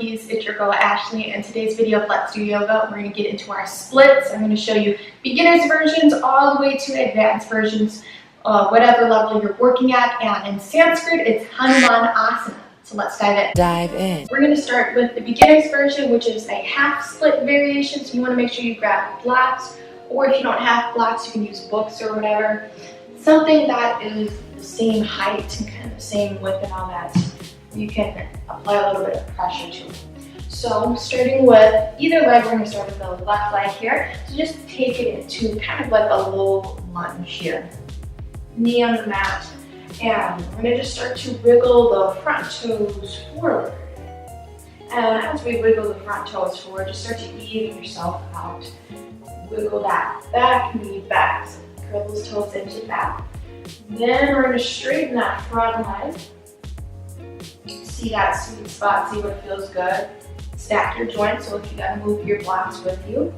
yogis, it's your girl Ashley, and today's video of Let's Do Yoga, we're going to get into our splits. I'm going to show you beginners versions all the way to advanced versions, whatever level you're working at, and in Sanskrit it's Hanuman Asana. So let's dive in. We're going to start with the beginner's version, which is a half split variation, so you want to make sure you grab blocks, or if you don't have blocks you can use books or whatever. Something that is the same height and kind of the same width and all that. You can apply a little bit of pressure to it. So starting with either leg, we're going to start with the left leg here. So just take it into kind of like a low lunge here. Knee on the mat. And we're going to just start to wiggle the front toes forward. And as we wiggle the front toes forward, just start to even yourself out. Wiggle that back knee back. So curl those toes into that. Then we're going to straighten that front leg. See that sweet spot, see what feels good. Stack your joints, so if you gotta move your blocks with you.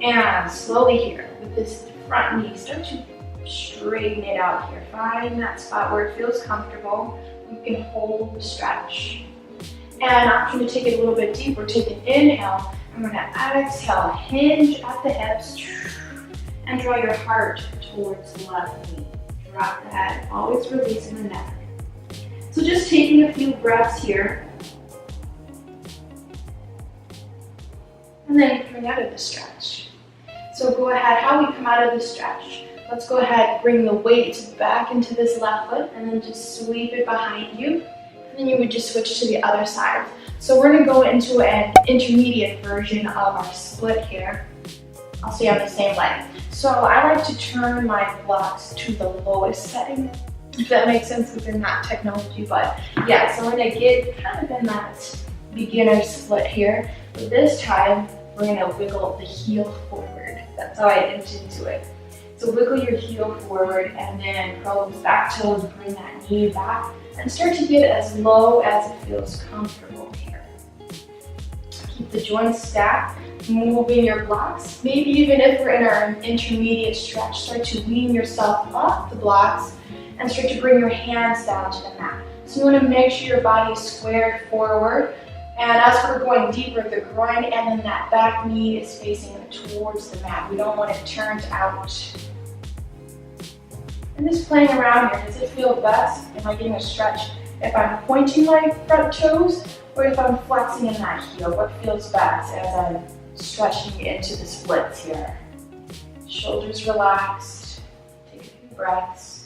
And slowly here, with this front knee, start to straighten it out here. Find that spot where it feels comfortable. You can hold the stretch. And option to take it a little bit deeper, take an inhale. I'm gonna exhale, hinge at the hips, and draw your heart towards the left knee. Drop the head, always releasing the neck. So just taking a few breaths here. And then coming out of the stretch. So go ahead, how we come out of the stretch. Let's go ahead, bring the weight back into this left foot and then just sweep it behind you. And then you would just switch to the other side. So we're gonna go into an intermediate version of our split here. I'll stay on the same leg. So I like to turn my blocks to the lowest setting, if that makes sense within that technology, but yeah, so I'm gonna get kind of in that beginner split here, but this time we're gonna wiggle the heel forward. That's how I inch into it. So wiggle your heel forward and then curl those back toes, bring that knee back, and start to get as low as it feels comfortable here. Keep the joints stacked, moving your blocks. Maybe even if we're in our intermediate stretch, start to wean yourself off the blocks and start to bring your hands down to the mat. So you want to make sure your body is squared forward. And as we're going deeper, the groin and then that back knee is facing towards the mat. We don't want it turned out. And just playing around here, does it feel best? Am I getting a stretch if I'm pointing my front toes or if I'm flexing in that heel? What feels best as I'm stretching into the splits here? Shoulders relaxed, take a few breaths.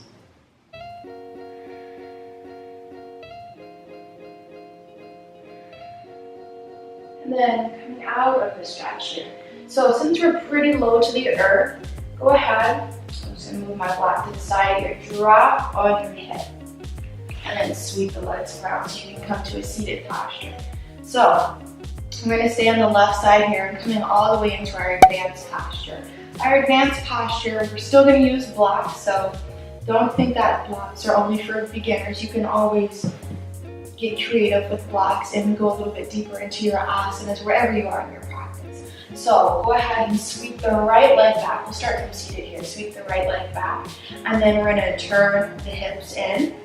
And then coming out of the stretch here. So since we're pretty low to the earth, go ahead. I'm just going to move my block to the side here. Drop on your hip. And then sweep the legs around so you can come to a seated posture. So I'm going to stay on the left side here and coming all the way into our advanced posture. Our advanced posture, we're still going to use blocks, so don't think that blocks are only for beginners. You can always get creative with blocks and go a little bit deeper into your asanas wherever you are in your practice. So go ahead and sweep the right leg back. We'll start from seated here. Sweep the right leg back, and then we're going to turn the hips in,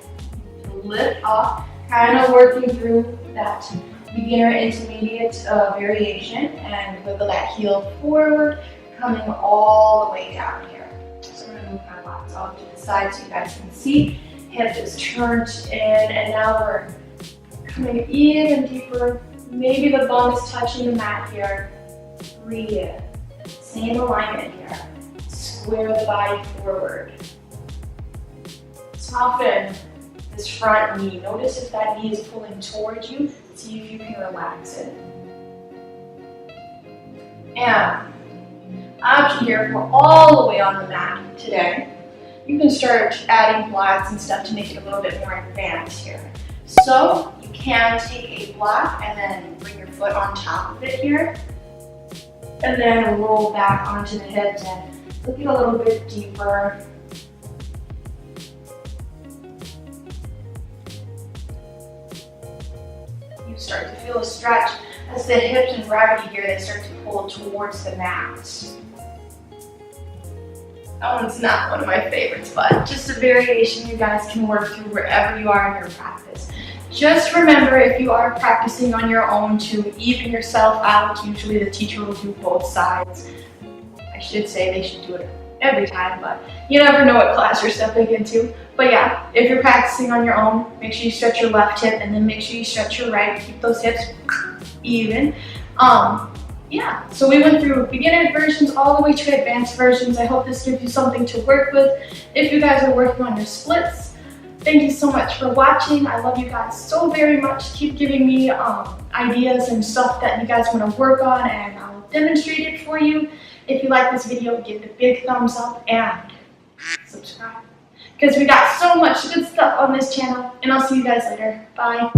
lift off, kind of working through that beginner intermediate variation, and wiggle that heel forward, coming all the way down here. So I'm going to move my blocks off to the side so you guys can see. Hip is turned in, and now we're coming even deeper. Maybe the bum is touching the mat here. Breathe. Same alignment here. Square the body forward. Soften this front knee. Notice if that knee is pulling towards you. See if you can relax it. And option here, if we're all the way on the mat today, you can start adding blocks and stuff to make it a little bit more advanced here. So you can take a block and then bring your foot on top of it here. And then roll back onto the hips and look it a little bit deeper. You start to feel a stretch as the hips and gravity here, they start to pull towards the mat. That one's not one of my favorites, but just a variation you guys can work through wherever you are in your practice. Just remember, if you are practicing on your own, to even yourself out. Usually the teacher will do both sides. I should say they should do it every time, but you never know what class you're stepping into. But yeah, if you're practicing on your own, make sure you stretch your left hip and then make sure you stretch your right. Keep those hips even. Yeah, so we went through beginner versions all the way to advanced versions. I hope this gives you something to work with if you guys are working on your splits. Thank you so much for watching. I love you guys so very much. Keep giving me ideas and stuff that you guys want to work on, and I'll demonstrate it for you. If you like this video, give it a big thumbs up and subscribe, because we got so much good stuff on this channel, and I'll see you guys later. Bye.